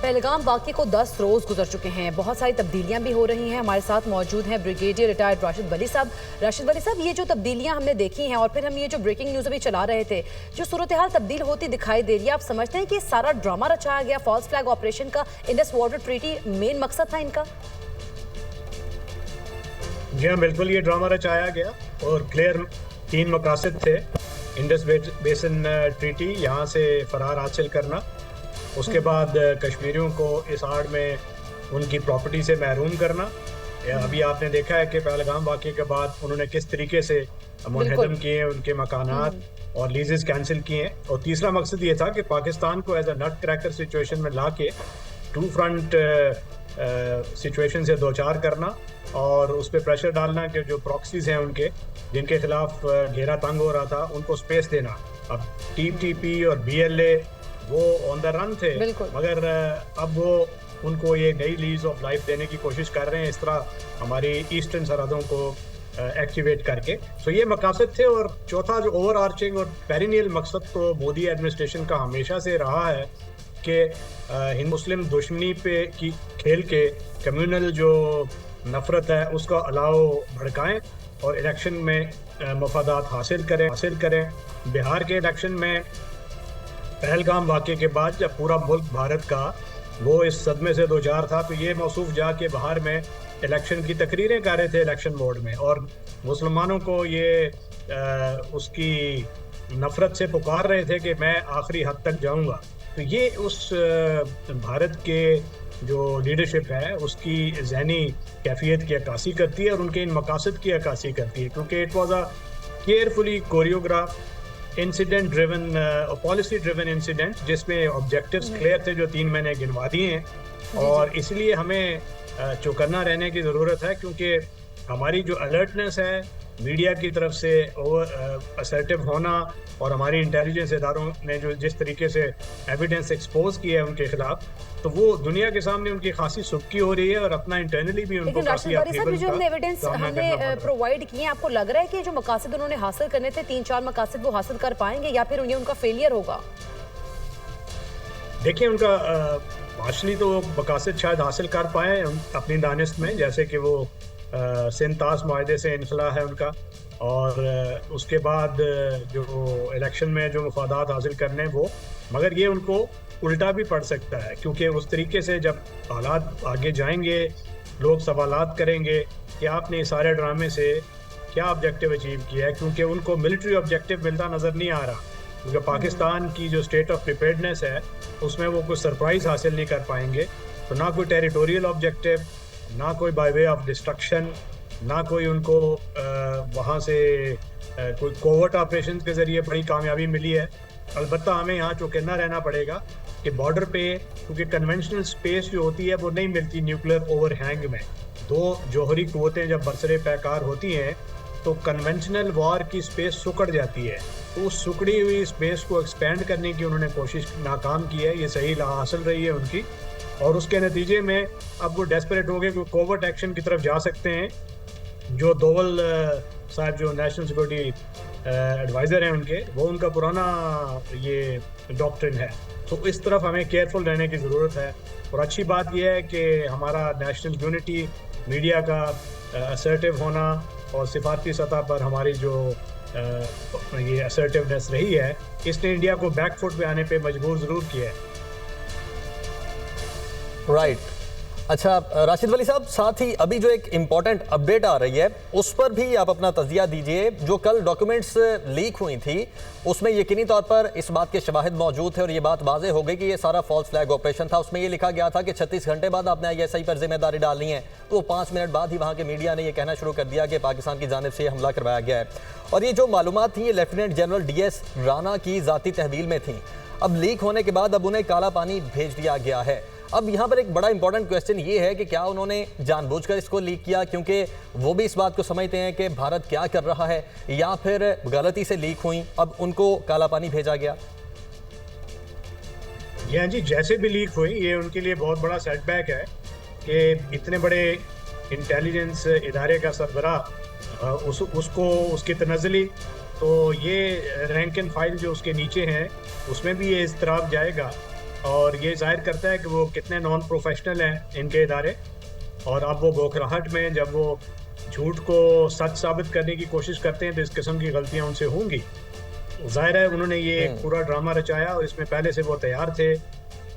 पहलगाम वाक़ये को 10 रोज़ गुजर चुके हैं। बहुत सारी तब्दीलियां भी हो रही हैं। हमारे साथ मौजूद हैं ब्रिगेडियर रिटायर्ड राशिद वली साहब। राशिद वली साहब, ये जो तब्दीलियां हमने देखी हैं और फिर हम ये जो ब्रेकिंग न्यूज़ अभी चला रहे थे, जो सूरत हाल तब्दील होती दिखाई दे रही है, आप समझते हैं कि सारा ड्रामा रचाया गया, फॉल्स फ्लैग ऑपरेशन का इंडस वाटर ट्रीटी मेन मकसद था इनका? जी हाँ, बिल्कुल ये ड्रामा रचाया गया और क्लियर 3 मकासद थे। इंडस बेसिन ट्रीटी, यहाँ से फरार हासिल करना, उसके बाद कश्मीरियों को इस आड़ में उनकी प्रॉपर्टी से महरूम करना। अभी आपने देखा है कि पहलगाम वाक़ये के बाद उन्होंने किस तरीके से मुनहदम किए हैं उनके मकानात और लीजेस कैंसिल किए हैं। और तीसरा मकसद ये था कि पाकिस्तान को as a nutcracker situation में ला के टू फ्रंट सिचुएशन से दो चार करना और उस पर प्रेशर डालना कि जो प्रॉक्सीज हैं उनके, जिनके खिलाफ घेरा तंग हो रहा था, उनको स्पेस देना। अब TTP और BLA वो ऑन द रन थे, मगर अब वो उनको ये नई लीज ऑफ लाइफ देने की कोशिश कर रहे हैं, इस तरह हमारी ईस्टर्न सरहदों को एक्टिवेट करके। तो ये मकासद थे। और चौथा जो ओवर आर्चिंग और पेरिनियल मकसद तो मोदी एडमिनिस्ट्रेशन का हमेशा से रहा है कि हिंद मुस्लिम दुश्मनी पे की खेल के कम्युनल जो नफरत है उसका अलाव भड़काएं और इलेक्शन में मफादात हासिल करें। बिहार के इलेक्शन में पहलगाम वाक़ये के बाद जब पूरा मुल्क भारत का वो इस सदमे से दो चार था, तो ये मौसूफ जाके बाहर में इलेक्शन की तकरीरें कर रहे थे इलेक्शन मोड में, और मुसलमानों को ये उसकी नफरत से पुकार रहे थे कि मैं आखिरी हद तक जाऊंगा। तो ये उस भारत के जो लीडरशिप है उसकी ज़हनी कैफियत की अक्कासी करती है और उनके इन मकासद की अक्कासी करती है, क्योंकि it was a carefully choreograph incident driven, policy driven incident, जिसमें ऑब्जेक्टिव्स क्लियर थे जो 3 मैंने गिनवा दिए हैं। और इसलिए हमें चौकन्ना रहने की ज़रूरत है, क्योंकि हमारी जो अलर्टनेस है मीडिया की तरफ से असर्टिव होना और हमारी इंटेलिजेंस इदारों ने जो जिस तरीके से एविडेंस एक्सपोज किया है उनके खिलाफ, तो वो दुनिया के सामने उनकी खासी सुबकी हो रही है और अपना इंटरनली भी उनको काफी जो हमने एविडेंस हमने प्रोवाइड किए, आपको लग रहा है कि जो मकासद उन्होंने हासिल करने थे 3-4 मकासद वो हासिल कर पाएंगे या फिर ये उनका फेलियर होगा? देखिए, उनका पार्शली तो मकासद शायद हासिल कर पाए अपनी दानिश में, जैसे कि वो सिंतास मुआहदे से इनखला है उनका, और उसके बाद जो इलेक्शन में जो मफादात हासिल करने वो, मगर ये उनको उल्टा भी पड़ सकता है, क्योंकि उस तरीके से जब हालात आगे जाएंगे लोग सवालात करेंगे कि आपने सारे ड्रामे से क्या ऑब्जेक्टिव अचीव किया है, क्योंकि उनको मिलिट्री ऑब्जेक्टिव मिलता नज़र नहीं आ रहा, क्योंकि पाकिस्तान की जो स्टेट ऑफ प्रिपेयर्डनेस है उसमें वो कुछ सरप्राइज हासिल नहीं कर पाएंगे। तो ना कोई टेरिटोरियल ऑब्जेक्टिव, ना कोई बाय वे ऑफ डिस्ट्रक्शन, ना कोई उनको वहाँ से कोई कोवर्ट ऑपरेशन के ज़रिए बड़ी कामयाबी मिली है। अलबत्ता हमें यहाँ चौकन्ना रहना पड़ेगा कि बॉर्डर पे, क्योंकि कन्वेंशनल स्पेस जो होती है वो नहीं मिलती न्यूक्लियर ओवरहैंग में। 2 जौहरी क़ुव्वतें जब बरसरे पैकार होती हैं तो कन्वेंशनल वॉर की स्पेस सुकड़ जाती है, तो उस सुकड़ी हुई स्पेस को एक्सपेंड करने की उन्होंने कोशिश नाकाम की है। ये सही हासिल रही है उनकी, और उसके नतीजे में अब वो डेस्परेट हो गए कि कोवर्ट एक्शन की तरफ जा सकते हैं। जो दोवल साहब जो नेशनल सिक्योरिटी एडवाइज़र हैं उनके, वो उनका पुराना ये डॉक्ट्रिन है। तो इस तरफ हमें केयरफुल रहने की ज़रूरत है। और अच्छी बात यह है कि हमारा नेशनल यूनिटी, मीडिया का असर्टिव होना और सिफारती सतह पर हमारी जो ये असर्टिवनेस रही है, इसने इंडिया को बैकफुट पे आने पे मजबूर ज़रूर किया है। राइट। अच्छा राशिद वली साहब, साथ ही अभी जो एक इम्पॉर्टेंट अपडेट आ रही है उस पर भी आप अपना तजिया दीजिए। जो कल डॉक्यूमेंट्स लीक हुई थी उसमें यकीनी तौर पर इस बात के शवाहिद मौजूद थे और ये बात वाज़ेह हो गई कि ये सारा फॉल्स फ्लैग ऑपरेशन था। उसमें ये लिखा गया था कि 36 घंटे बाद आपने ISI पर जिम्मेदारी डालनी है, तो 5 मिनट बाद ही वहाँ के मीडिया ने यह कहना शुरू कर दिया कि पाकिस्तान की जानिब से हमला करवाया गया है। और ये जो मालूमात थी ये लेफ्टिनेंट जनरल DS राना की ज़ाती तहवील में थी। अब लीक होने के बाद अब उन्हें काला पानी भेज दिया गया है। अब यहाँ पर एक बड़ा इंपॉर्टेंट क्वेश्चन ये है कि क्या उन्होंने जानबूझकर इसको लीक किया, क्योंकि वो भी इस बात को समझते हैं कि भारत क्या कर रहा है, या फिर गलती से लीक हुई अब उनको काला पानी भेजा गया? हाँ जी, जैसे भी लीक हुई ये उनके लिए बहुत बड़ा सेटबैक है कि इतने बड़े इंटेलिजेंस इदारे का सरबराह उसको उसकी तनज़ली, तो ये रैंक एंड फाइल जो उसके नीचे हैं उसमें भी ये इज़्तिराब जाएगा और ये जाहिर करता है कि वो कितने नॉन प्रोफेशनल हैं इनके इदारे। और अब वो बौखलाहट में जब वो झूठ को सच साबित करने की कोशिश करते हैं तो इस किस्म की गलतियां उनसे होंगी। जाहिर है उन्होंने ये एक पूरा ड्रामा रचाया और इसमें पहले से वो तैयार थे।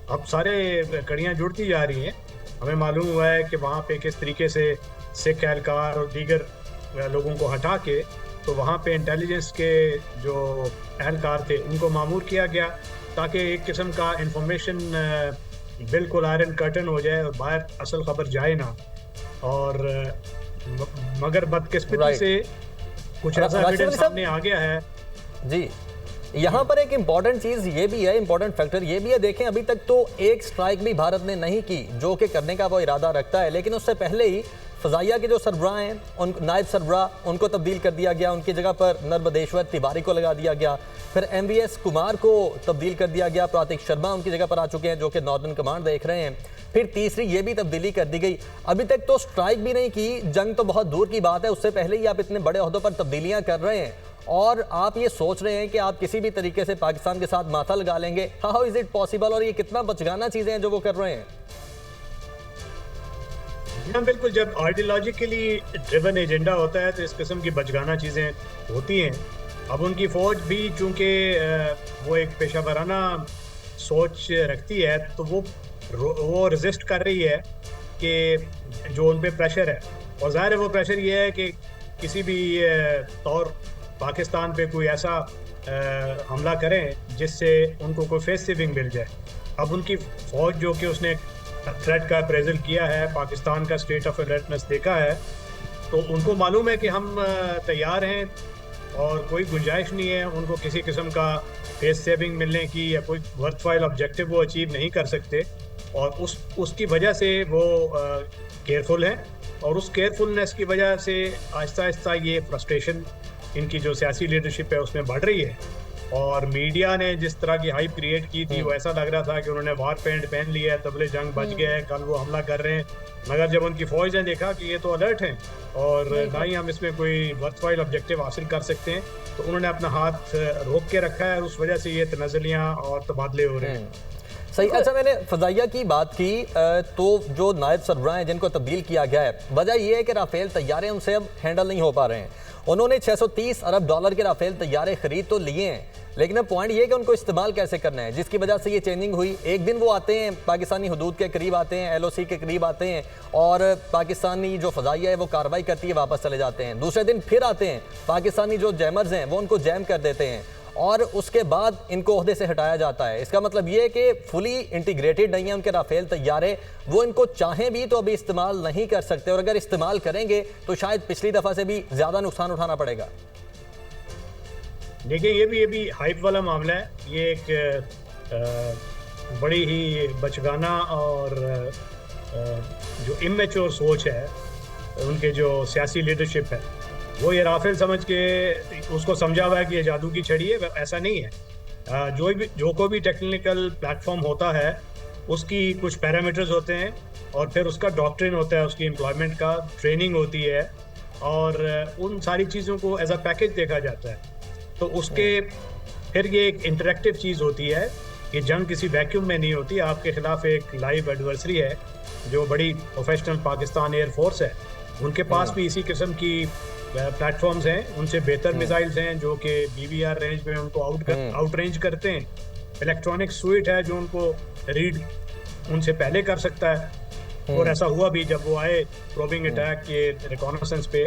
अब सारे कड़ियाँ जुड़ती जा रही हैं। हमें मालूम हुआ है कि वहाँ पे किस तरीके से सिख एहलकार और दीगर लोगों को हटा के तो वहाँ पे इंटेलिजेंस के जो एहलकार थे उनको मामूर किया गया ताकि एक किस्म का इंफॉर्मेशन बिल्कुल आयरन कर्टन हो जाए और बाहर असल खबर जाए ना। और मगर बदकिस्मती Right. से कुछ ऐसा राशिद एविडेंस अली साहब- सामने आ गया है। जी, यहाँ पर एक इम्पॉर्टेंट चीज ये भी है, इम्पॉर्टेंट फैक्टर ये भी है। देखें, अभी तक तो एक स्ट्राइक भी भारत ने नहीं की जो कि करने का वो इरादा रखता है, लेकिन उससे पहले ही फजाइया के जो सरबराह हैं, उन नायब सरबराह, उनको तब्दील कर दिया गया। उनकी जगह पर नर्मदेश्वर तिवारी को लगा दिया गया। फिर MVS कुमार को तब्दील कर दिया गया। प्रातिक शर्मा उनकी जगह पर आ चुके हैं जो कि नॉर्दर्न कमांड देख रहे हैं। फिर तीसरी ये भी तब्दीली कर दी गई। अभी तक तो स्ट्राइक भी नहीं की, जंग तो बहुत दूर की बात है, उससे पहले ही आप इतने बड़े ओहदों पर तब्दीलियां कर रहे हैं और आप ये सोच रहे हैं कि आप किसी भी तरीके से पाकिस्तान के साथ माथा लगा लेंगे। How is it possible? और ये कितना बचगाना चीजें हैं जो वो कर रहे हैं? हाँ बिल्कुल, जब आइडियोलॉजिकली ड्रिवन एजेंडा होता है तो इस किस्म की बचगाना चीज़ें होती हैं। अब उनकी फ़ौज भी चूँकि वो एक पेशा वराना सोच रखती है तो वो रेजिस्ट कर रही है कि जो उन पे प्रेशर है। और ज़ाहिर है वो प्रेशर ये है कि किसी भी तौर पाकिस्तान पे कोई ऐसा हमला करें जिससे उनको कोई फेस सेविंग मिल जाए। अब उनकी फ़ौज जो कि उसने थ्रेट का अप्रेजल किया है, पाकिस्तान का स्टेट ऑफ अलर्टनेस देखा है, तो उनको मालूम है कि हम तैयार हैं और कोई गुंजाइश नहीं है उनको किसी किस्म का फेस सेविंग मिलने की या कोई वर्थवाइल ऑब्जेक्टिव वो अचीव नहीं कर सकते। और उसकी वजह से वो केयरफुल हैं और उस केयरफुलनेस की वजह से आहिस्ता आहिस्ता ये फ्रस्ट्रेशन इनकी जो सियासी लीडरशिप है उसमें बढ़ रही है। और मीडिया ने जिस तरह की हाइप क्रिएट की थी वो ऐसा लग रहा था कि उन्होंने वार पैंट पहन लिया है, तबले जंग बच गया है, कल वो हमला कर रहे हैं। मगर जब उनकी फौज ने देखा कि ये तो अलर्ट हैं और ना ही हम इसमें कोई वर्थवाइल ऑब्जेक्टिव हासिल कर सकते हैं, तो उन्होंने अपना हाथ रोक के रखा है और उस वजह से ये तनज़लियाँ और तबादले हो रहे हैं। सही। अच्छा, मैंने फजाइया की बात की तो जो नायब सरबराह हैं जिनको तब्दील किया गया है, वजह यह है कि राफेल तैयारे उनसे अब हैंडल नहीं हो पा रहे हैं। उन्होंने $630 अरब के राफेल तैयारे खरीद तो लिए हैं, लेकिन अब पॉइंट ये है कि उनको इस्तेमाल कैसे करना है, जिसकी वजह से ये चेंजिंग हुई। एक दिन वो आते हैं पाकिस्तानी हदूद के करीब आते हैं, LOC के करीब आते हैं और पाकिस्तानी जो फजाइया है वो कार्रवाई करती है, वापस चले जाते हैं। दूसरे दिन फिर आते हैं, पाकिस्तानी जो जैमर्स हैं वो उनको जैम कर देते हैं और उसके बाद इनको ओहदे से हटाया जाता है। इसका मतलब ये है कि फुली इंटीग्रेटेड नहीं है उनके राफेल तैयारे, वो इनको चाहें भी तो अभी इस्तेमाल नहीं कर सकते और अगर इस्तेमाल करेंगे तो शायद पिछली दफ़ा से भी ज़्यादा नुकसान उठाना पड़ेगा। देखिए, ये भी हाइप वाला मामला है। ये एक बड़ी ही बचगाना और जो इमेच्योर सोच है उनके जो सियासी लीडरशिप है, वो ये राफेल समझ के उसको समझा हुआ है कि ये जादू की छड़ी है। ऐसा नहीं है। जो कोई भी टेक्निकल प्लेटफॉर्म होता है उसकी कुछ पैरामीटर्स होते हैं और फिर उसका डॉक्ट्रिन होता है, उसकी एम्प्लॉयमेंट का ट्रेनिंग होती है और उन सारी चीज़ों को एज अ पैकेज देखा जाता है। तो उसके फिर ये एक इंटरेक्टिव चीज़ होती है। ये जंग किसी वैक्यूम में नहीं होती। आपके खिलाफ एक लाइव एडवर्सरी है जो बड़ी प्रोफेशनल पाकिस्तान एयर फोर्स है। उनके पास भी इसी किस्म की प्लेटफॉर्म्स हैं, उनसे बेहतर मिसाइल्स हैं जो कि BVR रेंज में उनको आउट रेंज करते हैं। इलेक्ट्रॉनिक स्वीट है जो उनको रीड उनसे पहले कर सकता है। और ऐसा हुआ भी जब वो आए प्रोबिंग अटैक के रिकॉनेसेंस पे,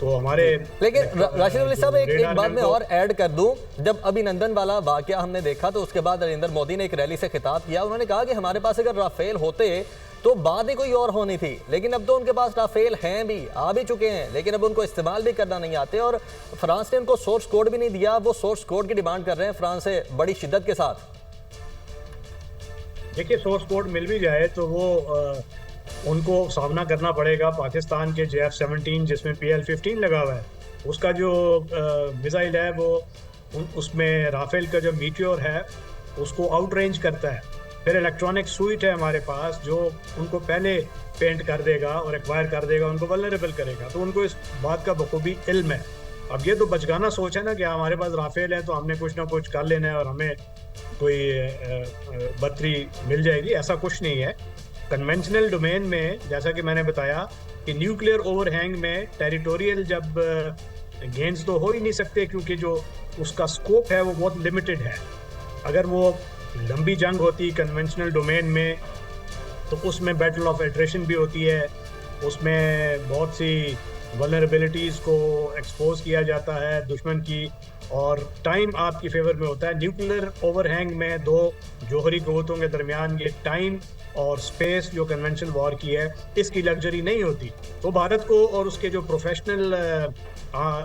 तो हमारे लेकिन राशिद अली साहब एक बात मैं और ऐड कर दूं, जब अभिनंदन वाला वाकया हमने देखा तो उसके बाद नरेंद्र मोदी ने एक रैली से खिताब किया। उन्होंने कहा कि हमारे पास अगर राफेल होते तो बात ही कोई और होनी थी, लेकिन अब तो उनके पास राफेल हैं भी, आ भी चुके हैं, लेकिन अब उनको इस्तेमाल भी करना नहीं आते और फ्रांस ने उनको सोर्स कोड भी नहीं दिया। वो सोर्स कोड की डिमांड कर रहे हैं फ्रांस से बड़ी शिद्दत के साथ। देखिए, सोर्स कोड मिल भी जाए तो वो उनको सामना करना पड़ेगा पाकिस्तान के JF-17 जिसमें PL-15 लगा हुआ है। उसका जो मिसाइल है वो उसमें राफेल का जो मीटियोर है उसको आउट रेंज करता है। फिर इलेक्ट्रॉनिक स्वीट है हमारे पास जो उनको पहले पेंट कर देगा और एक्वायर कर देगा, उनको वल्नरेबल करेगा। तो उनको इस बात का बखूबी इल्म है अब ये तो बचगाना सोच है ना कि हमारे पास राफेल है तो हमने कुछ ना कुछ कर लेना है और हमें कोई बत्तरी मिल जाएगी, ऐसा कुछ नहीं है। कन्वेंशनल डोमेन में जैसा कि मैंने बताया कि न्यूक्लियर ओवरहैंग में टेरिटोरियल जब गेंस तो हो ही नहीं सकते, क्योंकि जो उसका स्कोप है वो बहुत लिमिटेड है। अगर वो लंबी जंग होती कन्वेंशनल डोमेन में तो उसमें बैटल ऑफ एट्रेशन भी होती है, उसमें बहुत सी वल्नरेबिलिटीज़ को एक्सपोज किया जाता है दुश्मन की, और टाइम आपकी फेवर में होता है। न्यूक्लियर ओवरहैंग में दो जोहरी क़ुव्वतों के दरमियान ये टाइम और स्पेस जो कन्वेंशनल वॉर की है, इसकी लग्जरी नहीं होती। तो भारत को और उसके जो प्रोफेशनल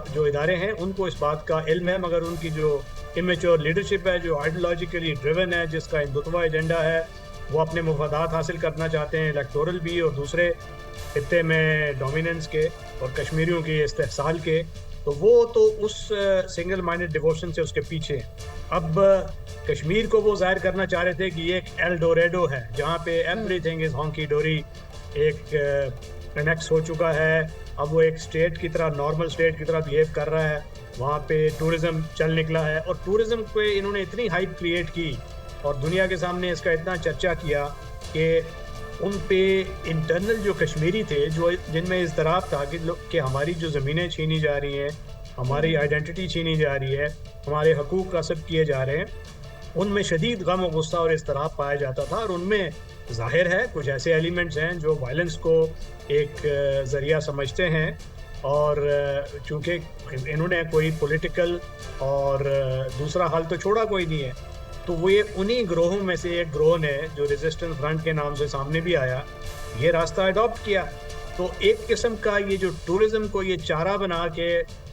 जो इदारे हैं उनको इस बात का इल्म है, मगर उनकी जो इमेच्योर लीडरशिप है, जो आइडियोलॉजिकली ड्रिवन है, जिसका हिंदुत्व एजेंडा है, वो अपने मुफादात हासिल करना चाहते हैं, इलेक्टोरल भी और दूसरे खत्ते में डोमिनेंस के और कश्मीरियों के इस्तेहसाल के, तो वो तो उस सिंगल माइंडेड डिवोशन से उसके पीछे हैं। अब कश्मीर को वो जाहिर करना चाह रहे थे कि ये एक एल डोरेडो है जहाँ पे एवरीथिंग इज हॉन्की डोरी, एक कनेक्ट हो चुका है। अब वो एक स्टेट की तरह, नॉर्मल स्टेट की तरह बिहेव कर रहा है, वहाँ पे टूरिज़्म चल निकला है और टूरिज़्म पे इन्होंने इतनी हाइप क्रिएट की और दुनिया के सामने इसका इतना चर्चा किया कि उन पे इंटरनल जो कश्मीरी थे, जो जिनमें इज़्तिराब था कि हमारी जो ज़मीनें छीनी जा रही हैं, हमारी आइडेंटिटी छीनी जा रही है, हमारे हकूक़ कसब किए जा रहे हैं, उनमें शदीद गम और गुस्सा और इज़्तिराब पाया जाता था। और उनमें ज़ाहिर है कुछ ऐसे एलिमेंट्स हैं जो वायलेंस को एक ज़रिया समझते हैं, और चूँकि इन्होंने कोई पॉलिटिकल और दूसरा हल तो छोड़ा कोई नहीं है, तो वो ये उन्हीं ग्रोहों में से एक ग्रोह ने जो रेजिस्टेंस फ्रंट के नाम से सामने भी आया, ये रास्ता अडॉप्ट किया। तो एक किस्म का ये जो टूरिज़्म को ये चारा बना के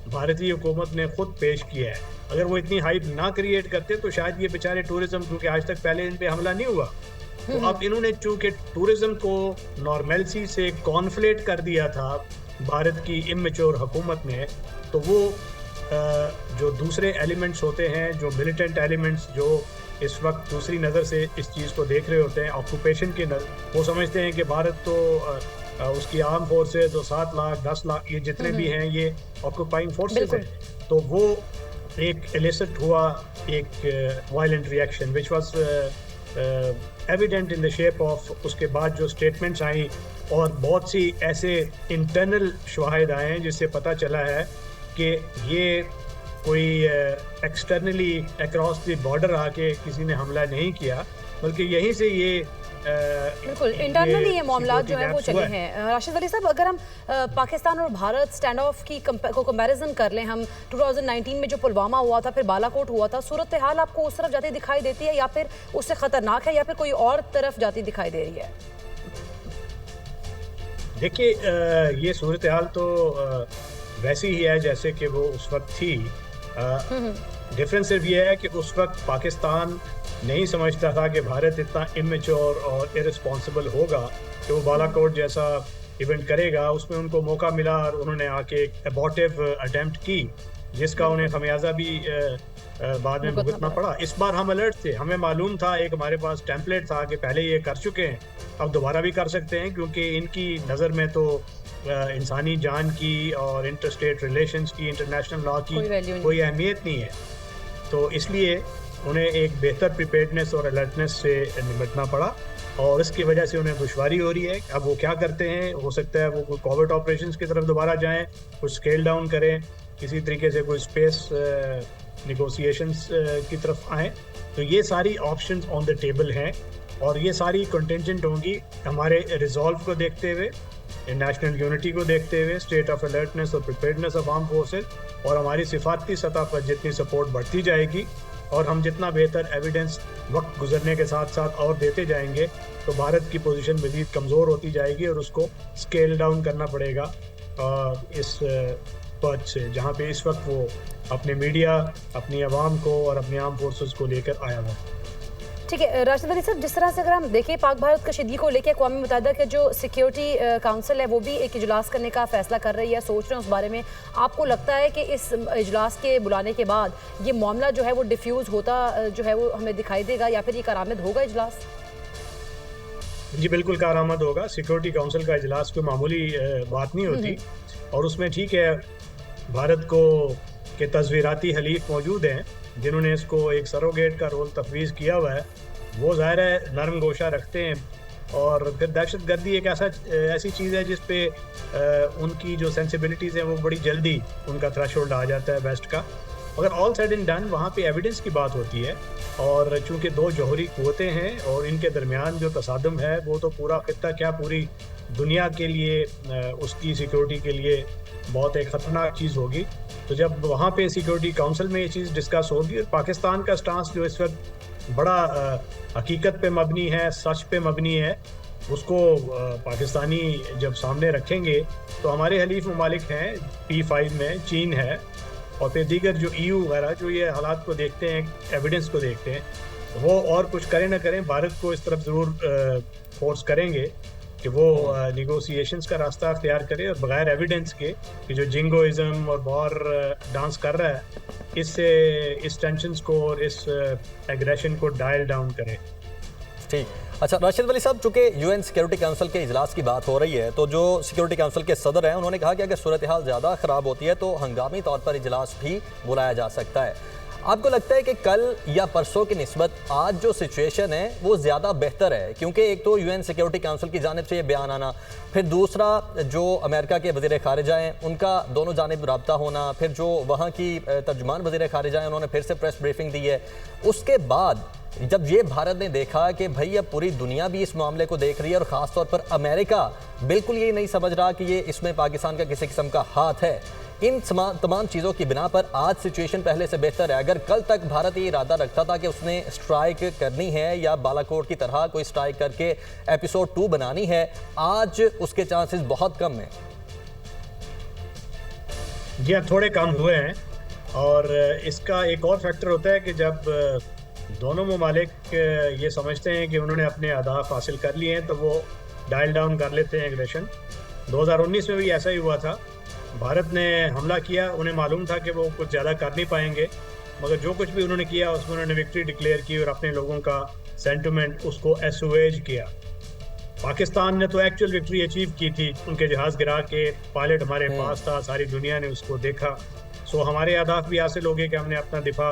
भारतीय हुकूमत ने खुद पेश किया है। अगर वो इतनी हाइप ना क्रिएट करते तो शायद ये बेचारे टूरिज़्म, क्योंकि आज तक पहले इन पे हमला नहीं हुआ, तो अब इन्होंने चूँकि टूरिज़्म को नॉर्मेलिटी से कॉन्फ्लेट कर दिया था भारत की इमेच्योर हुकूमत ने, तो वो जो दूसरे एलिमेंट्स होते हैं, जो मिलिटेंट एलिमेंट्स जो इस वक्त दूसरी नज़र से इस चीज़ को देख रहे होते हैं, ऑक्यूपेशन की नज़र, वो समझते हैं कि भारत तो उसकी आर्म फोर्सेस और 7 लाख 10 लाख ये जितने भी हैं ये ऑक्यूपाइंग फोर्सेस हैं। तो वो एक एलिसिट हुआ एक violent reaction which was evident in the shape of, उसके बाद जो स्टेटमेंट्स आई और बहुत सी ऐसे इंटरनल शवाहिद आए हैं जिससे पता चला है कि ये कोई एक्सटर्नली अक्रॉस द बॉर्डर आके किसी ने हमला नहीं किया, बल्कि यहीं से ये बिल्कुल इंटरनली ये मामला जो है वो चले हैं। राशिद वली साहब, अगर हम पाकिस्तान और भारत स्टैंड ऑफ की को कंपैरिजन कर लें, हम 2019 में जो पुलवामा हुआ था, फिर बालाकोट हुआ था, सूरत हाल आपको उस तरफ जाती दिखाई देती है या फिर उससे खतरनाक है या फिर कोई और तरफ जाती दिखाई दे रही है? देखिए, ये सूरत हाल तो वैसी ही है जैसे कि वो उस वक्त थी। डिफरेंस सिर्फ ये है कि उस वक्त पाकिस्तान नहीं समझता था कि भारत इतना इमेच्योर और इररिस्पॉन्सिबल होगा कि वो बालाकोट जैसा इवेंट करेगा। उसमें उनको मौका मिला और उन्होंने आके एक एबॉर्टिव अटेम्प्ट की, जिसका उन्हें खमियाजा भी बाद में भुगतना पड़ा। इस बार हम अलर्ट थे, हमें मालूम था, एक हमारे पास टेम्पलेट था कि पहले ये कर चुके हैं, अब दोबारा भी कर सकते हैं, क्योंकि इनकी नज़र में तो इंसानी जान की और इंटरस्टेट रिलेशंस की, इंटरनेशनल लॉ की कोई अहमियत नहीं है। तो इसलिए उन्हें एक बेहतर प्रिपेयर्डनेस और अलर्टनेस से निपटना पड़ा और इसकी वजह से उन्हें दुश्वारी हो रही है। अब वो क्या करते हैं, हो सकता है वो कोई कॉवर्ट ऑपरेशंस की तरफ दोबारा जाएं, कुछ स्केल डाउन करें, किसी तरीके से कोई स्पेस नेगोशिएशंस की तरफ आएँ। तो ये सारी ऑप्शंस ऑन द टेबल हैं और ये सारी कंटेंजेंट होंगी हमारे रिजॉल्व को देखते हुए, नेशनल यूनिटी को देखते हुए, स्टेट ऑफ अलर्टनेस और प्रिपेयर्डनेस ऑफ आर्म फोर्सेस, और हमारी सिफारती सतह पर जितनी सपोर्ट बढ़ती जाएगी और हम जितना बेहतर एविडेंस वक्त गुजरने के साथ साथ और देते जाएंगे, तो भारत की पोजीशन मज़ीद कमज़ोर होती जाएगी और उसको स्केल डाउन करना पड़ेगा इस पद से, जहाँ पे इस वक्त वो अपने मीडिया, अपनी आवाम को और अपनी आर्म फोर्सेस को लेकर आया हुआ। ठीक है राशिद वली साहब, जिस तरह से अगर हम देखें पाक भारत कशीदगी को लेकर अक़वाम मुत्तहिदा के जो सिक्योरिटी काउंसिल है वो भी एक इजलास करने का फैसला कर रही है, सोच रहे हैं उस बारे में। आपको लगता है कि इस इजलास के बुलाने के बाद ये मामला जो है वो डिफ्यूज़ होता जो है वो हमें दिखाई देगा या फिर ये कारआमद होगा इजलास? जी बिल्कुल कारआमद होगा। सिक्योरिटी काउंसिल का इजलास कोई मामूली बात नहीं होती और उसमें ठीक है भारत को के तस्वीराती हलीफ मौजूद हैं जिन्होंने इसको एक सरोगेट का रोल तफवीज़ किया हुआ है, वो ज़ाहिर है नरम गोशा रखते हैं। और फिर दहशतगर्दी एक ऐसी चीज़ है जिस पे उनकी जो सेंसिबिलिटीज़ हैं वो बड़ी जल्दी उनका थ्रेशोल्ड आ जाता है वेस्ट का। मगर ऑल सेड एंड डन वहाँ पे एविडेंस की बात होती है, और चूंकि दो जौहरी क़ुव्वतें हैं और इनके दरमियान जो तसादम है वो तो पूरा खित्ता क्या पूरी दुनिया के लिए उसकी सिक्योरिटी के लिए बहुत एक ख़तरनाक चीज़ होगी। तो जब वहाँ पे सिक्योरिटी काउंसिल में ये चीज़ डिस्कस होगी और पाकिस्तान का स्टांस जो इस वक्त बड़ा हकीकत पे मबनी है, सच पे मबनी है, उसको पाकिस्तानी जब सामने रखेंगे तो हमारे हलीफ ममालिक हैं P5 में चीन है और फिर दीगर जो EU वगैरह जो ये हालात को देखते हैं, एविडेंस को देखते हैं, वो और कुछ करें ना करें भारत को इस तरफ ज़रूर फोर्स करेंगे कि वो निगोसिएशंस का रास्ता अख्तियार करे और बगैर एविडेंस के कि जो जिंगोइज़म और वॉर डांस कर रहा है इससे इस टेंशन्स को और इस एग्रेशन को डायल डाउन करे। ठीक। अच्छा राशिद वली साहब, चूंकि UN सिक्योरिटी काउंसिल के इजलास की बात हो रही है तो जो सिक्योरिटी काउंसिल के सदर हैं उन्होंने कहा कि अगर सूरत हाल ज़्यादा ख़राब होती है तो हंगामी तौर पर इजलास भी बुलाया जा सकता है। आपको लगता है कि कल या परसों की निस्बत आज जो सिचुएशन है वो ज़्यादा बेहतर है? क्योंकि एक तो UN सिक्योरिटी काउंसिल की जानिब से ये बयान आना, फिर दूसरा जो अमेरिका के वज़ीर ख़ारिजा हैं उनका दोनों जानिब रब्ता होना, फिर जो वहाँ की तर्जुमान वज़ीर ख़ारिजा हैं उन्होंने फिर से प्रेस ब्रीफिंग दी है। उसके बाद जब ये भारत ने देखा कि भाई अब पूरी दुनिया भी इस मामले को देख रही है और ख़ास तौर पर अमेरिका बिल्कुल ये नहीं समझ रहा कि ये इसमें पाकिस्तान का किसी किस्म का हाथ है, इन तमाम चीज़ों की बिना पर आज सिचुएशन पहले से बेहतर है। अगर कल तक भारत ये इरादा रखता था कि उसने स्ट्राइक करनी है या बालाकोट की तरह कोई स्ट्राइक करके एपिसोड 2 बनानी है, आज उसके चांसेस बहुत कम हैं। जी हाँ, थोड़े कम हुए हैं। और इसका एक और फैक्टर होता है कि जब दोनों ममालिक ये समझते हैं कि उन्होंने अपने अहदाफ हासिल कर लिए हैं तो वो डायल डाउन कर लेते हैं एग्रेशन। 2019 में भी ऐसा ही हुआ था। भारत ने हमला किया, उन्हें मालूम था कि वो कुछ ज़्यादा कर नहीं पाएंगे, मगर जो कुछ भी उन्होंने किया उसमें उन्होंने विक्ट्री डिक्लेयर की और अपने लोगों का सेंटिमेंट उसको एसुएज किया। पाकिस्तान ने तो एक्चुअल विक्ट्री अचीव की थी, उनके जहाज़ गिरा के पायलट हमारे पास था, सारी दुनिया ने उसको देखा। सो हमारे अहदाफ भी हासिल हो गए कि हमने अपना दिफा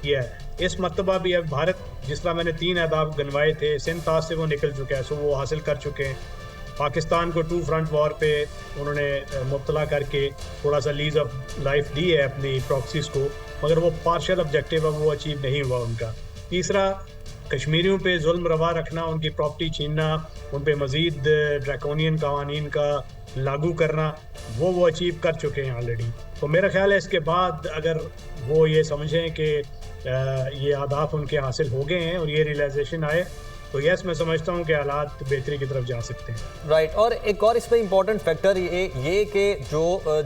किया है। इस मरतबा भी अब भारत जिस तरह मैंने 3 अहदाफ गनवाए थे, सिंध से वो निकल चुका है, सो वो हासिल कर चुके हैं। पाकिस्तान को 2 फ्रंट वॉर पे उन्होंने मुब्तला करके थोड़ा सा लीज ऑफ लाइफ दी है अपनी प्रॉक्सीज़ को, मगर वो पार्शियल ऑब्जेक्टिव है वो अचीव नहीं हुआ उनका। तीसरा, कश्मीरियों पे जुल्म रवा रखना, उनकी प्रॉपर्टी छीनना, उन पे मज़ीद ड्रैकोनियन कवानीन का लागू करना, वो अचीव कर चुके हैं ऑलरेडी। तो मेरा ख्याल है इसके बाद अगर वो ये समझें कि ये अहदाफ उनके हासिल हो गए हैं और ये रियलाइजेशन आए तो यस, मैं समझता हूँ कि हालात बेहतरी की तरफ जा सकते हैं। राइट। और एक और इसमें इम्पॉर्टेंट फैक्टर ये कि जो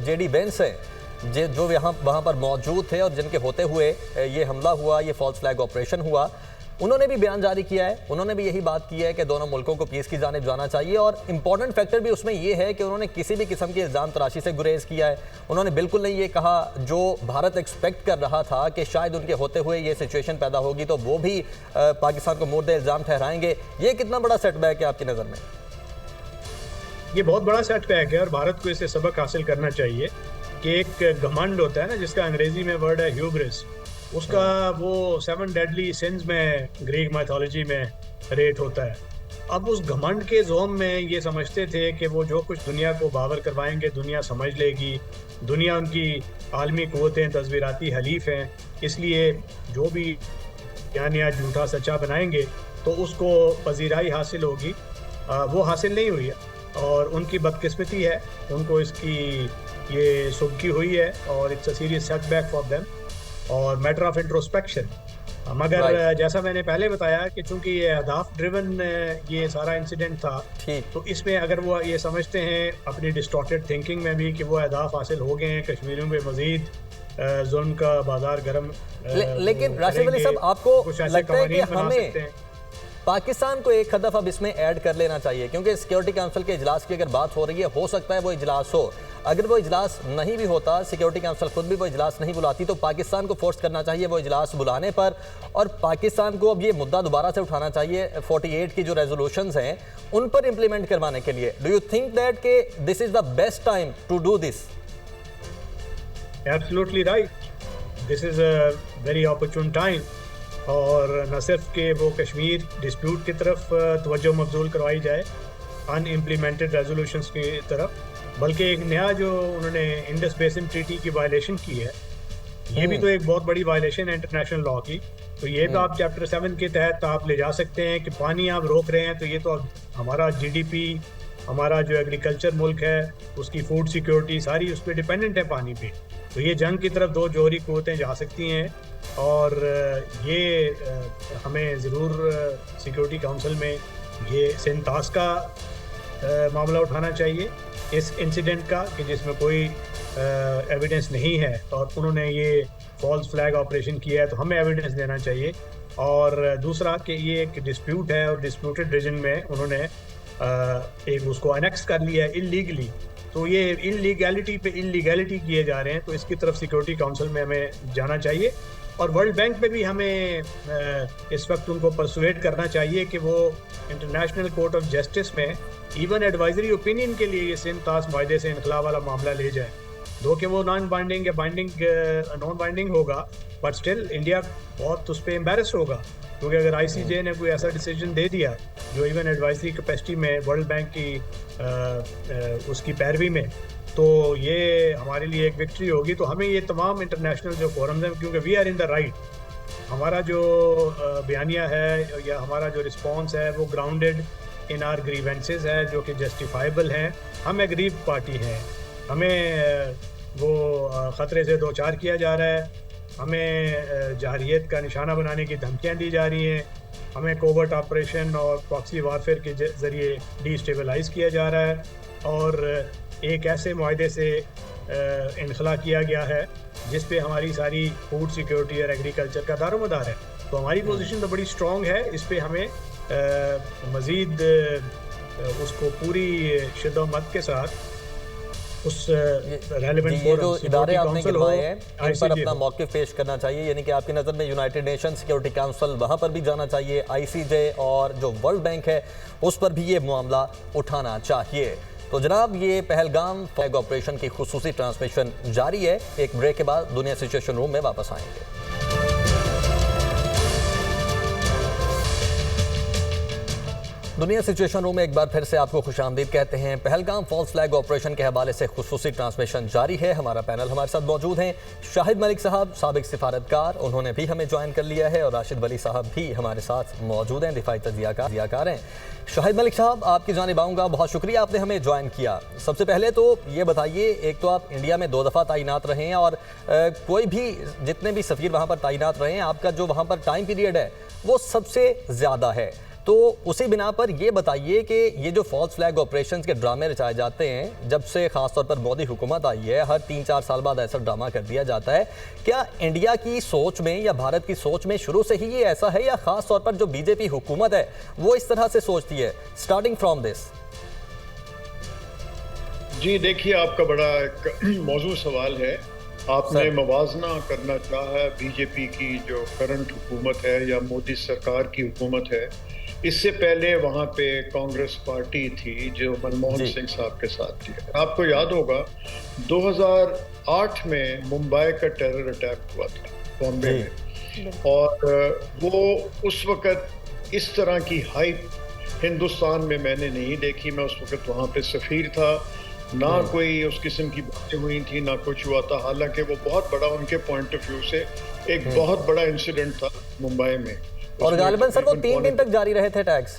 JD वेंस है जो वहाँ पर मौजूद थे और जिनके होते हुए ये हमला हुआ, ये फॉल्स फ्लैग ऑपरेशन हुआ, उन्होंने भी बयान जारी किया है। उन्होंने भी यही बात की है कि दोनों मुल्कों को पीस की जानिब जाना चाहिए। और इम्पॉर्टेंट फैक्टर भी उसमें ये है कि उन्होंने किसी भी किस्म की इल्ज़ाम तराशी से गुरेज किया है। उन्होंने बिल्कुल नहीं ये कहा जो भारत एक्सपेक्ट कर रहा था कि शायद उनके होते हुए ये सिचुएशन पैदा होगी तो वो भी पाकिस्तान को मुर्दे इल्ज़ाम ठहराएंगे। ये कितना बड़ा सेटबैक है आपकी नज़र में? ये बहुत बड़ा सेटबैक है और भारत को इससे सबक हासिल करना चाहिए कि एक घमंड होता है ना, जिसका अंग्रेजी में वर्ड है ह्यूब्रिस, उसका वो 7 डेडली सिंस में ग्रीक माइथोलॉजी में रेट होता है। अब उस घमंड के जोम में ये समझते थे कि वो जो कुछ दुनिया को बावर करवाएंगे दुनिया समझ लेगी, दुनिया उनकी आलमी क़ुव्वतें तस्वीराती हलीफ हैं, इसलिए जो भी या झूठा सच्चा बनाएंगे तो उसको पजीराई हासिल होगी। वो हासिल नहीं हुई है और उनकी बदकिस्मती है, उनको इसकी ये सुबकी हुई है और it's a serious setback for them और मैटर ऑफ इंट्रोस्पेक्शन। मगर जैसा मैंने पहले बताया कि चूंकि ये अहदाफ ड्रिवन ये सारा इंसिडेंट था, तो इसमें अगर वो ये समझते हैं अपनी डिस्टॉर्टेड थिंकिंग में भी कि वो अहदाफ हासिल हो गए हैं, कश्मीरियों में मजीद जुल्म का बाजार गर्म, लेकिन राशिद वली साहब आपको लगता है कि हमें पाकिस्तान को एक हदफ अब इसमें ऐड कर लेना चाहिए? क्योंकि सिक्योरिटी काउंसिल के इजलास की अगर बात हो रही है, हो सकता है वो इजलास हो, अगर वो इजलास नहीं भी होता, सिक्योरिटी काउंसिल खुद भी वो इजलास नहीं बुलाती, तो पाकिस्तान को फोर्स करना चाहिए वो इजलास बुलाने पर और पाकिस्तान को अब ये मुद्दा दोबारा से उठाना चाहिए 48 की जो रेजोल्यूशंस हैं उन पर इंप्लीमेंट करवाने के लिए। डू यू थिंक दैट कि this is the best time to do this? Absolutely right, this is a very opportune time. और न सिर्फ कि वो कश्मीर डिस्प्यूट की तरफ तवज्जो मबजूल करवाई जाए, अनइम्प्लीमेंटेड रेजोल्यूशंस की तरफ, बल्कि एक नया जो उन्होंने इंडस बेसिन ट्रीटी की वायलेशन की है, ये भी तो एक बहुत बड़ी वायलेशन है इंटरनेशनल लॉ की। तो ये तो आप चैप्टर 7 के तहत आप ले जा सकते हैं कि पानी आप रोक रहे हैं, तो ये तो हमारा जीडीपी, हमारा जो एग्रीकल्चर मुल्क है, उसकी फूड सिक्योरिटी सारी उस पर डिपेंडेंट है पानी पे। तो ये जंग की तरफ दो जोहरी क़ुव्वतें जा सकती हैं, और ये हमें ज़रूर सिक्योरिटी काउंसिल में ये सिंतास का मामला उठाना चाहिए, इस इंसिडेंट का, कि जिसमें कोई एविडेंस नहीं है और उन्होंने ये फॉल्स फ्लैग ऑपरेशन किया है, तो हमें एविडेंस देना चाहिए। और दूसरा कि ये एक डिस्प्यूट है और डिस्प्यूटेड रीजन में उन्होंने एक उसको अनेक्स कर लिया है इलीगली, तो ये इलीगैलिटी पे इलीगैलिटी किए जा रहे हैं, तो इसकी तरफ सिक्योरिटी काउंसिल में हमें जाना चाहिए। और वर्ल्ड बैंक पे भी हमें इस वक्त उनको परसुएट करना चाहिए कि वो इंटरनेशनल कोर्ट ऑफ जस्टिस में इवन एडवाइजरी ओपिनियन के लिए ये सिंतास माहदे से इनखला वाला मामला ले जाए, दो कि वो नॉन बाइंडिंग या बाइंडिंग नॉन बाइंडिंग होगा, बट स्टिल इंडिया बहुत उस पर एम्बेरस होगा, क्योंकि अगर आईसीजे ने कोई ऐसा डिसीजन दे दिया जो इवन एडवाइजरी कैपेसिटी में वर्ल्ड बैंक की उसकी पैरवी में, तो ये हमारे लिए एक विक्ट्री होगी। तो हमें ये तमाम इंटरनेशनल जो फोरम्स हैं, क्योंकि we are in the right, हमारा जो बयानिया है या हमारा जो रिस्पॉन्स है वो ग्राउंडेड इन आर ग्रीवेंसेस है, जो कि जस्टिफाइबल हैं। हम एग्रीव पार्टी हैं, हमें वो ख़तरे से दो चार किया जा रहा है, हमें जारियत का निशाना बनाने की धमकियाँ दी जा रही हैं, हमें कोवर्ट ऑपरेशन और प्रॉक्सी वारफेयर के ज़रिए डिस्टेबलाइज़ किया जा रहा है, और एक ऐसे मुआहदे से इनखला किया गया है जिस पे हमारी सारी फूड सिक्योरिटी और एग्रीकल्चर का दारोमदार है। तो हमारी पोजीशन तो बड़ी स्ट्रॉन्ग है, इस पे हमें मज़ीद उसको पूरी शिद्दत के साथ उस रेलेवेंट ये जो इदारे आपने गिनवाए हैं इन पर अपना मौक़िफ़ पेश करना चाहिए, यानी कि आपकी नज़र में यूनाइटेड नेशन सिक्योरिटी काउंसिल वहाँ पर भी जाना चाहिए, आईसीजे और जो वर्ल्ड बैंक है उस पर भी ये मामला उठाना चाहिए। तो जनाब, ये पहलगाम फ्लैग ऑपरेशन की खुसूसी ट्रांसमिशन जारी है। एक ब्रेक के बाद दुनिया सिचुएशन रूम में वापस आएंगे। दुनिया सिचुएशन रूम में एक बार फिर से आपको खुशामदीद कहते हैं। पहलगाम फॉल्स फ्लैग ऑपरेशन के हवाले से खुसूसी ट्रांसमिशन जारी है। हमारा पैनल हमारे साथ मौजूद हैं। शाहिद मलिक साहब साबिक सिफारतकार, उन्होंने भी हमें ज्वाइन कर लिया है, और राशिद वली साहब भी हमारे साथ मौजूद हैं, दिफाई तजियाकार हैं। शाहिद मलिक साहब, आपकी जानिब आऊँगा, बहुत शुक्रिया आपने हमें ज्वाइन किया। सबसे पहले तो ये बताइए, एक तो आप इंडिया में 2 दफ़ा तैनात रहे हैं, और कोई भी जितने भी सफ़ीर वहाँ पर तैनात रहे हैं, आपका जो वहाँ पर टाइम पीरियड है वो सबसे ज़्यादा है। तो उसी बिना पर ये बताइए कि ये जो फॉल्स फ्लैग ऑपरेशंस के ड्रामे रचाए जाते हैं, जब से ख़ासतौर पर मोदी हुकूमत आई है, हर 3-4 साल बाद ऐसा ड्रामा कर दिया जाता है, क्या इंडिया की सोच में या भारत की सोच में शुरू से ही ये ऐसा है, या ख़ास तौर पर जो बीजेपी हुकूमत है वो इस तरह से सोचती है? Starting from this. जी देखिए, आपका बड़ा एक मौजूद सवाल है। आपने मवाजना करना चाहा बीजेपी की जो करंट हुकूमत है या मोदी सरकार की हुकूमत है, इससे पहले वहाँ पे कांग्रेस पार्टी थी जो मनमोहन सिंह साहब के साथ थी। आपको याद होगा 2008 में मुंबई का टेरर अटैक हुआ था बॉम्बे में, और वो उस वक़्त इस तरह की हाइप हिंदुस्तान में मैंने नहीं देखी। मैं उस वक़्त वहाँ पे सफ़ीर था, ना कोई उस किस्म की बातें हुई थी, ना कुछ हुआ था। हालांकि वो बहुत बड़ा, उनके पॉइंट ऑफ व्यू से एक बहुत बड़ा इंसिडेंट था मुंबई में। और गालिबन सर वो 3 दिन तक जारी रहे थे टैक्स।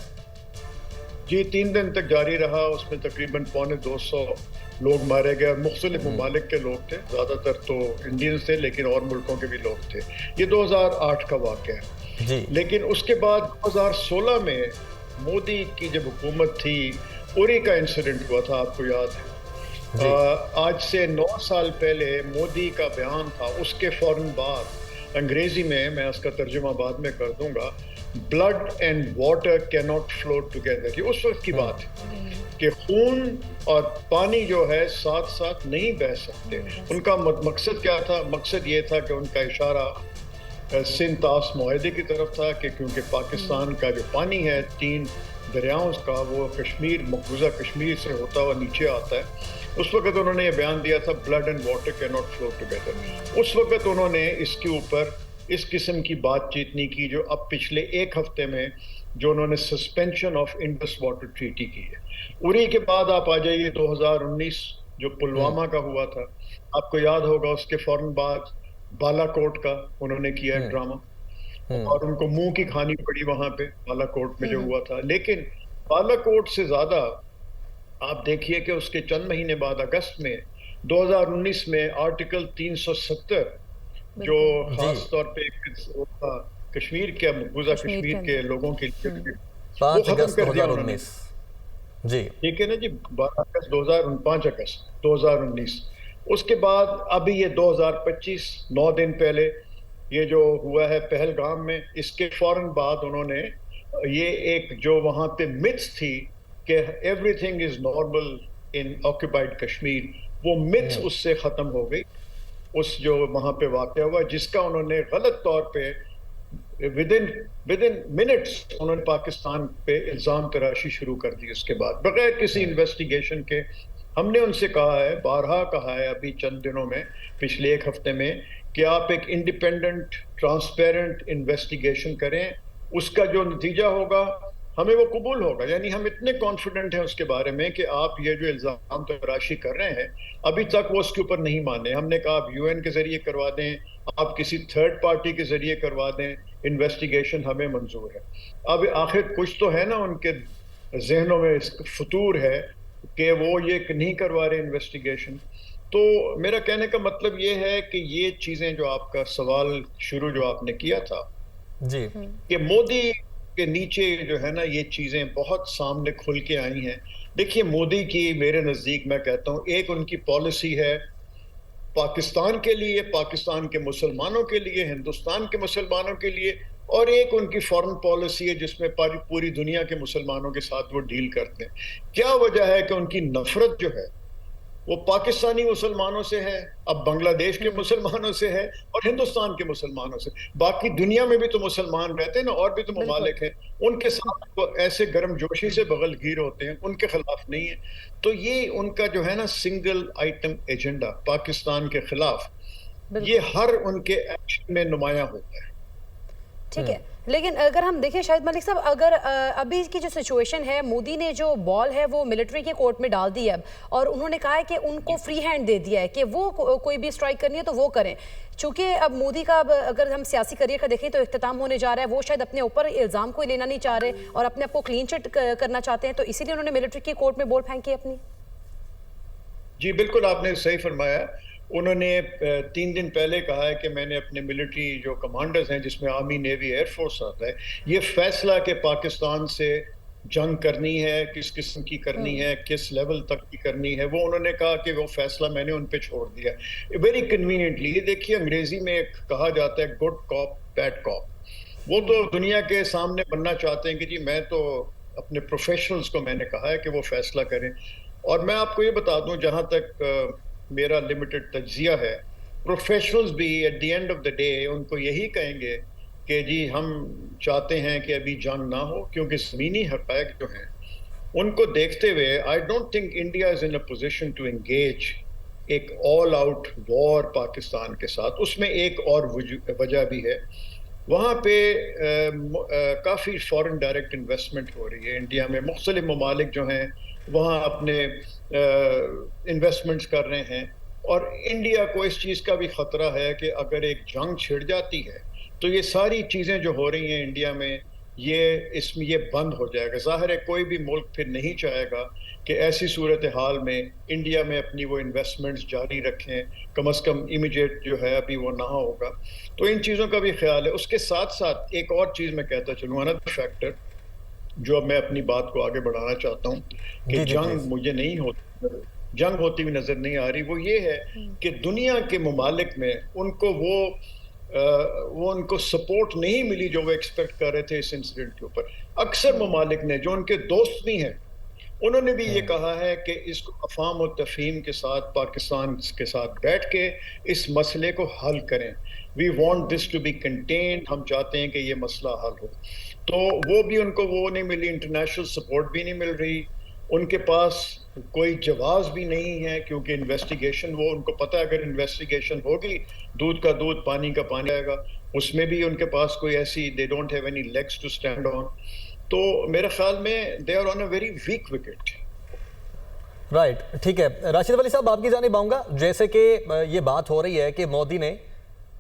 जी 3 दिन तक जारी रहा। उसमें तकरीबन 250 लोग मारे गए। मुख्तलिफ ममालिक के लोग थे, ज़्यादातर तो इंडियंस थे, लेकिन और मुल्कों के भी लोग थे। ये 2008 का वाक़या है जी। लेकिन उसके बाद 2016 में मोदी की जब हुकूमत थी, उरी का इंसिडेंट हुआ था, आपको याद है। आज से 9 साल पहले मोदी का बयान था, उसके फौरन बाद अंग्रेजी में, मैं उसका तर्जुमा बाद में कर दूंगा, blood and water can not flow together. ये उस वक्त की बात है कि खून और पानी जो है साथ साथ नहीं बह सकते। उनका मकसद क्या था? मकसद ये था कि उनका इशारा सिंतास मुआहदे की तरफ था कि क्योंकि पाकिस्तान का जो पानी है 3 दरियाओं का वो कश्मीर, मकबूजा कश्मीर से होता हुआ नीचे आता है, उस वक्त उन्होंने ये बयान दिया था blood and water can not flow together. उस वक्त उन्होंने इसके ऊपर इस किस्म की बातचीत नहीं की जो अब पिछले एक हफ्ते में जो उन्होंने suspension of Indus water treaty की है। उरी के बाद आप आ जाइए 2019 जो पुलवामा का हुआ था, आपको याद होगा, उसके फौरन बाद बालाकोट का उन्होंने किया ड्रामा और उनको मुंह की खानी पड़ी वहां पे बालाकोट में जो हुआ था। लेकिन बालाकोट से ज्यादा आप देखिए कि उसके चंद महीने बाद अगस्त में 2019 में आर्टिकल 370 जो खास तौर पे कश्मीर के मकबूजा कश्मीर के लोगों के लिए 5 अगस्त 2019 जी, ठीक है ना जी, 5 अगस्त 2019। उसके बाद अभी ये 2025 9 दिन पहले ये जो हुआ है पहलगाम में, इसके फौरन बाद उन्होंने ये एक जो वहां पे मिथ्स थी कि everything is normal in occupied Kashmir, वो मिथ्स उससे खत्म हो गई। उस जो वहां पे वाकया हुआ जिसका उन्होंने गलत तौर पे विद इन मिनट्स उन्होंने पाकिस्तान पे इल्जाम तराशी शुरू कर दी। उसके बाद बगैर किसी इन्वेस्टिगेशन के हमने उनसे कहा है, बारहा कहा है अभी चंद दिनों में, पिछले एक हफ्ते में, कि आप एक इंडिपेंडेंट ट्रांसपेरेंट इन्वेस्टिगेशन करें, उसका जो नतीजा होगा हमें वो कबूल होगा। यानी हम इतने कॉन्फिडेंट हैं उसके बारे में कि आप ये जो इल्जाम तराशी कर रहे हैं, अभी तक वो उसके ऊपर नहीं माने। हमने कहा आप यूएन के जरिए करवा दें, आप किसी थर्ड पार्टी के जरिए करवा दें, इन्वेस्टिगेशन हमें मंजूर है। अब आखिर कुछ तो है ना उनके जहनों में फतूर है कि वो ये नहीं करवा रहे इन्वेस्टिगेशन। तो मेरा कहने का मतलब ये है कि ये चीजें जो आपका सवाल शुरू जो आपने किया था जी, कि मोदी के नीचे जो है ना ये चीजें बहुत सामने खुल के आई हैं। देखिए मोदी की मेरे नजदीक मैं कहता हूँ एक उनकी पॉलिसी है पाकिस्तान के लिए, पाकिस्तान के मुसलमानों के लिए, हिंदुस्तान के मुसलमानों के लिए, और एक उनकी फॉरेन पॉलिसी है जिसमें पूरी दुनिया के मुसलमानों के साथ वो डील करते हैं। क्या वजह है कि उनकी नफरत जो है वो पाकिस्तानी मुसलमानों से है, अब बांग्लादेश के मुसलमानों से है और हिंदुस्तान के मुसलमानों से। बाकी दुनिया में भी तो मुसलमान रहते हैं ना, और भी तो ममालिक हैं, उनके साथ तो ऐसे गर्मजोशी से बगलगीर होते हैं, उनके खिलाफ नहीं है। तो ये उनका जो है ना सिंगल आइटम एजेंडा पाकिस्तान के खिलाफ, ये हर उनके एक्शन में नुमाया होता है। ठीक है, लेकिन अगर हम देखें शाहिद मलिक साहब, अगर अभी की जो सिचुएशन है, मोदी ने जो बॉल है वो मिलिट्री के कोर्ट में डाल दी है और उन्होंने कहा है कि उनको फ्री हैंड दे दिया है कि वो कोई भी स्ट्राइक करनी है तो वो करें। चूंकि अब मोदी का अगर हम सियासी करियर का देखें तो इख्तिताम होने जा रहा है, वो शायद अपने ऊपर इल्ज़ाम कोई लेना नहीं चाह रहे और अपने आप को क्लीन चिट करना चाहते हैं, तो इसीलिए उन्होंने मिलिट्री के कोर्ट में बॉल फेंकी अपनी। जी बिल्कुल, आपने सही फरमाया। उन्होंने 3 दिन पहले कहा है कि मैंने अपने मिलिट्री जो कमांडर्स हैं जिसमें आर्मी, नेवी, एयरफोर्स आता है, ये फैसला कि पाकिस्तान से जंग करनी है, किस किस्म की करनी है, किस लेवल तक की करनी है, वो उन्होंने कहा कि वो फैसला मैंने उन पे छोड़ दिया वेरी कन्वीनियंटली। ये देखिए अंग्रेजी में एक कहा जाता है गुड कॉप बैड कॉप। वो तो दुनिया के सामने बनना चाहते हैं कि जी मैं तो अपने प्रोफेशनल्स को मैंने कहा है कि वो फैसला करें। और मैं आपको ये बता दूं, जहां तक मेरा लिमिटेड तज्जिया है, प्रोफेशनल्स भी at the end of the day उनको यही कहेंगे कि जी हम चाहते हैं कि अभी जंग ना हो, क्योंकि ज़मीनी हक़ाइक़ जो हैं उनको देखते हुए I don't think India is in a position to engage एक ऑल आउट वॉर पाकिस्तान के साथ। उसमें एक और वजह भी है, वहाँ पे काफ़ी फॉरेन डायरेक्ट इन्वेस्टमेंट हो रही है इंडिया में। मुख्तलिफ ममालिक जो हैं वहाँ अपने इन्वेस्टमेंट्स कर रहे हैं, और इंडिया को इस चीज़ का भी ख़तरा है कि अगर एक जंग छिड़ जाती है तो ये सारी चीज़ें जो हो रही हैं इंडिया में ये बंद हो जाएगा। ज़ाहिर है कोई भी मुल्क फिर नहीं चाहेगा कि ऐसी सूरत हाल में इंडिया में अपनी वो इन्वेस्टमेंट्स जारी रखें, कम अज़ कम इमीडिएट जो है अभी वो ना होगा। तो इन चीज़ों का भी ख्याल है। उसके साथ साथ एक और चीज़ मैं कहता चलूँ, अनदर फैक्टर जो अब मैं अपनी बात को आगे बढ़ाना चाहता हूँ कि जंग मुझे नहीं होती, जंग होती हुई नज़र नहीं आ रही, वो ये है कि दुनिया के ममालिक में उनको उनको सपोर्ट नहीं मिली जो वो एक्सपेक्ट कर रहे थे इस इंसिडेंट के ऊपर। अक्सर ममालिक ने जो उनके दोस्त भी हैं उन्होंने भी ये कहा है कि इसको अफ़ाम और तफ़हीम के साथ पाकिस्तान के साथ बैठ के इस मसले को हल करें। We want this to be contained, हम चाहते हैं कि ये मसला हल हो। तो वो भी उनको वो नहीं मिली, इंटरनेशनल सपोर्ट भी नहीं मिल रही, उनके पास कोई जवाब भी नहीं है, क्योंकि इन्वेस्टिगेशन, वो उनको पता है अगर इन्वेस्टिगेशन होगी दूध का दूध पानी का पानी आएगा, उसमें भी उनके पास कोई ऐसी, they don't have any legs to stand on. तो मेरे ख्याल में they are on a very weak wicket. Right, ठीक है। राशिद वली साहब, आपकी जानिब आऊँगा। जैसे कि ये बात हो रही है कि मोदी ने,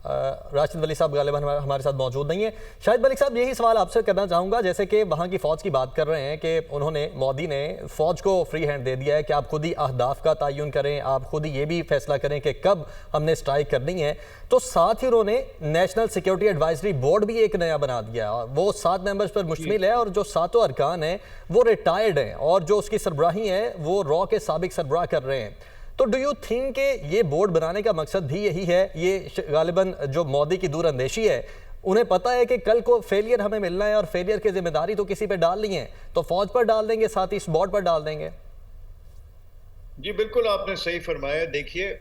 राशिद वली साहब गालिबन हमारे साथ मौजूद नहीं है, शाहिद मलिक साहब यही सवाल आपसे करना चाहूँगा। जैसे कि वहाँ की फ़ौज की बात कर रहे हैं कि उन्होंने, मोदी ने फ़ौज को फ्री हैंड दे दिया है कि आप खुद ही अहदाफ का तयन करें, आप खुद ही ये भी फैसला करें कि कब हमने स्ट्राइक करनी है। तो साथ ही उन्होंने नेशनल सिक्योरिटी एडवाइजरी बोर्ड भी एक नया बना दिया, वो 7 मेंबर्स पर मुश्तमिल है और जो 7 अरकान हैं वो रिटायर्ड हैं और जो उसकी सरबराही है वो रॉ के साबिक सरबराह कर रहे हैं। तो डू यू थिंक कि ये बोर्ड बनाने का मकसद भी यही है? ये गालिबन जो मोदी की दूरअंदेशी है, उन्हें पता है कि कल को फेलियर हमें मिलना है और फेलियर की जिम्मेदारी तो किसी पे डालनी है, तो फौज पर डाल देंगे, साथ ही इस बोर्ड पर डाल देंगे। जी बिल्कुल, आपने सही फरमाया। देखिए,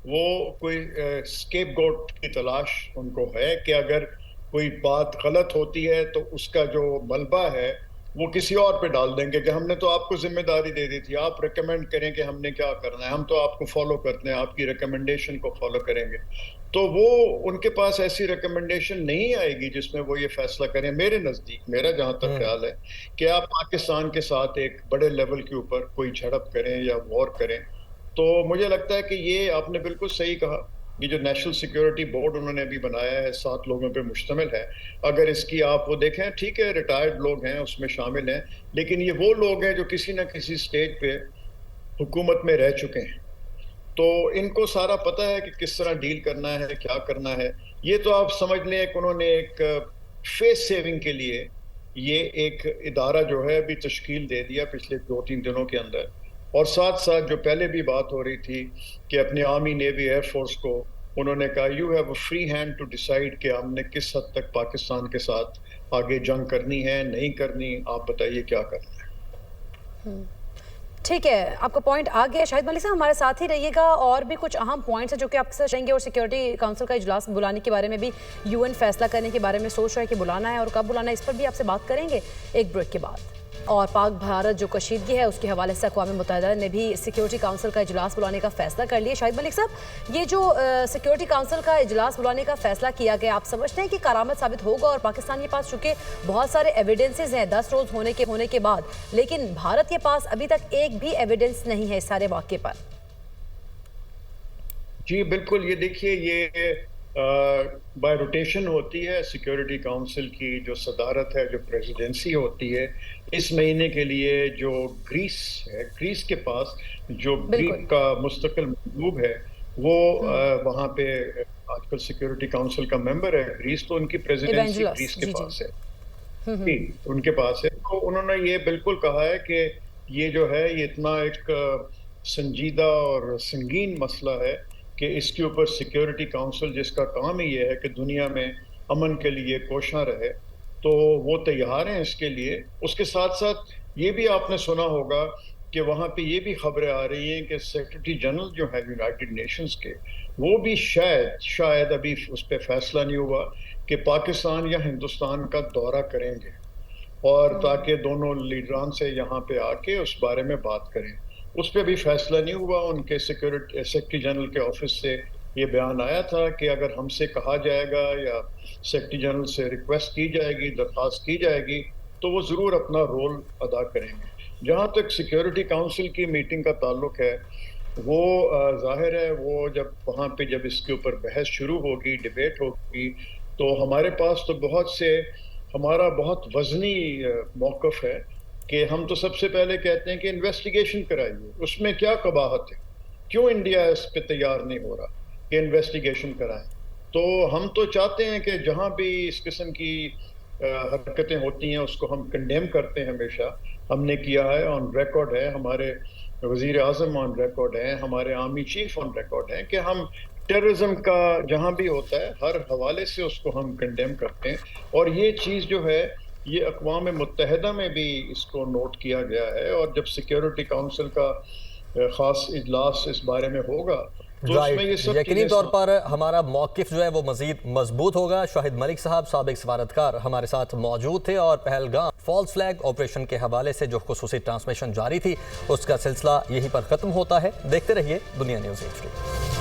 वो कोई स्केपगोट की तलाश उनको है कि अगर कोई बात गलत होती है तो उसका जो मलबा है वो किसी और पे डाल देंगे कि हमने तो आपको जिम्मेदारी दे दी थी, आप रिकमेंड करें कि हमने क्या करना है, हम तो आपको फॉलो करते हैं, आपकी रिकमेंडेशन को फॉलो करेंगे। तो वो, उनके पास ऐसी रिकमेंडेशन नहीं आएगी जिसमें वो ये फैसला करें। मेरे नज़दीक, मेरा जहाँ तक ख्याल है कि आप पाकिस्तान के साथ एक बड़े लेवल के ऊपर कोई झड़प करें या वॉर करें, तो मुझे लगता है कि ये आपने बिल्कुल सही कहा। ये जो नेशनल सिक्योरिटी बोर्ड उन्होंने अभी बनाया है 7 लोगों पे मुश्तमिल है। अगर इसकी आप वो देखें, ठीक है रिटायर्ड लोग हैं उसमें शामिल हैं, लेकिन ये वो लोग हैं जो किसी न किसी स्टेज पे हुकूमत में रह चुके हैं, तो इनको सारा पता है कि किस तरह डील करना है, क्या करना है। ये तो आप समझ लें कि उन्होंने एक फेस सेविंग के लिए ये एक इदारा जो है अभी तश्कील दे दिया पिछले 2-3 दिनों के अंदर। और साथ साथ जो पहले भी बात हो रही थी कि अपनी आर्मी, नेवी, एयरफोर्स को उन्होंने कहा you have a free hand to decide कि हमने किस हद तक पाकिस्तान के साथ आगे जंग करनी है, नहीं करनी, आप बताइए क्या करना है। ठीक है, आपका पॉइंट आ गया। शाहिद मलिक साहब हमारे साथ ही रहिएगा, और भी कुछ अहम पॉइंट्स हैं जो कि आपसे शेंगे, और सिक्योरिटी काउंसिल का इजलास बुलाने के बारे में भी यूएन फैसला करने के बारे में सोच रहा है कि बुलाना है और कब बुलाना है, इस पर भी आपसे बात करेंगे एक ब्रेक के बाद। और पाक भारत जो कशीदगी है उसके हवाले से अक़वाम मुत्तहिदा ने भी सिक्योरिटी काउंसिल का इजलास बुलाने का फैसला कर लिया। शाहिद मलिक साहब, ये जो सिक्योरिटी काउंसिल का इजलास बुलाने का फैसला किया गया, आप समझते हैं कि करामत साबित होगा? और पाकिस्तान के पास चूंकि बहुत सारे एविडेंसेस हैं 10 रोज होने के बाद, लेकिन भारत के पास अभी तक एक भी एविडेंस नहीं है इस सारे वाक़े पर। जी बिल्कुल, ये देखिए, ये बाय रोटेशन होती है सिक्योरिटी काउंसिल की जो सदारत है, जो प्रेसिडेंसी होती है। इस महीने के लिए जो ग्रीस है, ग्रीस के पास जो ग्रीक का मुस्तकिल मंदूब है वो वहाँ पे आजकल सिक्योरिटी काउंसिल का मेंबर है ग्रीस, तो उनकी प्रेसिडेंसी ग्रीस के पास है। जी, उनके पास है। तो उन्होंने ये बिल्कुल कहा है कि ये जो है ये इतना एक संजीदा और संगीन मसला है कि इसके ऊपर सिक्योरिटी काउंसिल, जिसका काम ही ये है कि दुनिया में अमन के लिए कोशिश रहे, तो वो तैयार हैं इसके लिए। उसके साथ साथ ये भी आपने सुना होगा कि वहाँ पे ये भी खबरें आ रही हैं कि सेक्रेटरी जनरल जो है यूनाइटेड नेशंस के, वो भी शायद अभी उस पर फैसला नहीं हुआ कि पाकिस्तान या हिंदुस्तान का दौरा करेंगे, और ताकि दोनों लीडरान से यहाँ पे आके उस बारे में बात करें। उस पर भी फैसला नहीं हुआ। उनके सेक्रेटरी जनरल के ऑफिस से ये बयान आया था कि अगर हमसे कहा जाएगा या सेक्रेटरी जनरल से रिक्वेस्ट की जाएगी, दरख्वास्त की जाएगी, तो वो ज़रूर अपना रोल अदा करेंगे। जहाँ तक सिक्योरिटी काउंसिल की मीटिंग का ताल्लुक है, वो जाहिर है वो जब इसके ऊपर बहस शुरू होगी, डिबेट होगी, तो हमारे पास तो हमारा बहुत वज़नी मौक़िफ़ है कि हम तो सबसे पहले कहते हैं कि इन्वेस्टिगेशन कराइए। उसमें क्या कबाहत है? क्यों इंडिया इस पे तैयार नहीं हो रहा कि इन्वेस्टिगेशन कराएं? तो हम तो चाहते हैं कि जहां भी इस किस्म की हरकतें होती हैं उसको हम कंडेम करते हैं, हमेशा हमने किया है, ऑन रिकॉर्ड है, हमारे वज़ीर आज़म ऑन रिकॉर्ड है, हमारे आर्मी चीफ ऑन रिकॉर्ड है कि हम टेररिज्म का जहां भी होता है हर हवाले से उसको हम कंडेम करते हैं। और ये चीज़ जो है ये अक़वाम मुत्तहिदा में भी इसको नोट किया गया है, और जब सिक्योरिटी काउंसिल का ख़ास इजलास इस बारे में होगा तो उसमें ये सब यकीनी चीज़ें तौर पर हमारा मौक़िफ़ जो है वो मज़ीद मजबूत होगा। शाहिद मलिक साहब साबिक़ सफारतकार हमारे साथ मौजूद थे और पहलगाम फॉल्स फ्लैग ऑपरेशन के हवाले से जो खुसूसी ट्रांसमिशन जारी थी उसका सिलसिला यहीं पर ख़त्म होता है। देखते रहिए दुनिया न्यूज़ 18।